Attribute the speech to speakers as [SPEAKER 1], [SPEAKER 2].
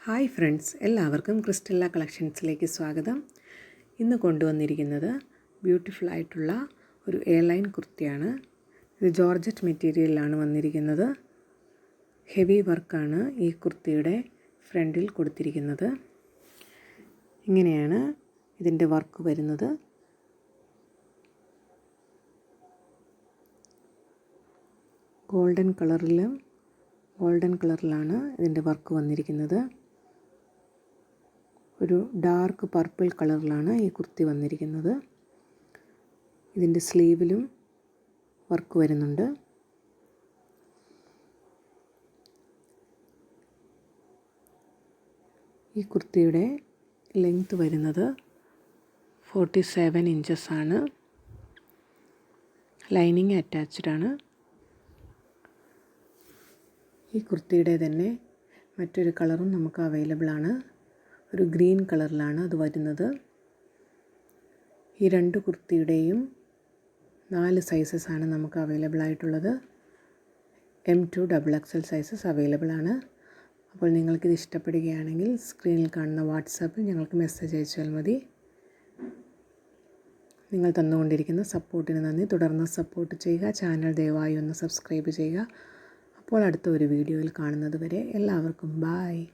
[SPEAKER 1] Hi friends, എല്ലാവർക്കും ക്രിസ്റ്റല്ല കളക്ഷൻസിലേക്ക് സ്വാഗതം. ഇന്ന് കൊണ്ടുവന്നിരിക്കുന്നത് ബ്യൂട്ടിഫുൾ ആയിട്ടുള്ള ഒരു എയർലൈൻ കുർത്തിയാണ്. ഇത് ജോർജറ്റ് മെറ്റീരിയലിലാണ് വന്നിരിക്കുന്നത്. ഹെവി വർക്കാണ് ഈ കുർത്തിയുടെ ഫ്രണ്ടിൽ കൊടുത്തിരിക്കുന്നത്. ഇങ്ങനെയാണ് ഇതിൻ്റെ വർക്ക് വരുന്നത്. ഗോൾഡൻ കളറിലാണ് ഇതിൻ്റെ വർക്ക് വന്നിരിക്കുന്നത്. ഒരു ഡാർക്ക് പർപ്പിൾ കളറിലാണ് ഈ കുർത്തി വന്നിരിക്കുന്നത്. ഇതിൻ്റെ സ്ലീവിലും വർക്ക് വരുന്നുണ്ട്. ഈ കുർത്തിയുടെ ലെങ്ത് വരുന്നത് 47 ഇഞ്ചസ് ആണ്. ലൈനിങ് അറ്റാച്ച്ഡ് ആണ്. ഈ കുർത്തിയുടെ തന്നെ മറ്റൊരു കളറും നമുക്ക് അവൈലബിൾ ആണ്. ഒരു ഗ്രീൻ കളറിലാണ് അത് വരുന്നത്. ഈ രണ്ട് കുർത്തിയുടെയും 4 സൈസസ് ആണ് നമുക്ക് അവൈലബിൾ ആയിട്ടുള്ളത്. M2 XXL സൈസസ് അവൈലബിൾ ആണ്. അപ്പോൾ നിങ്ങൾക്കിത് ഇഷ്ടപ്പെടുകയാണെങ്കിൽ സ്ക്രീനിൽ കാണുന്ന വാട്സാപ്പിൽ ഞങ്ങൾക്ക് മെസ്സേജ് അയച്ചാൽ മതി. നിങ്ങൾ തന്നുകൊണ്ടിരിക്കുന്ന സപ്പോർട്ടിന് നന്ദി. തുടർന്ന് സപ്പോർട്ട് ചെയ്യുക. ചാനൽ ദയവായി ഒന്ന് സബ്സ്ക്രൈബ് ചെയ്യുക. അപ്പോൾ അടുത്ത ഒരു വീഡിയോയിൽ കാണുന്നത് വരെ എല്ലാവർക്കും ബായ്.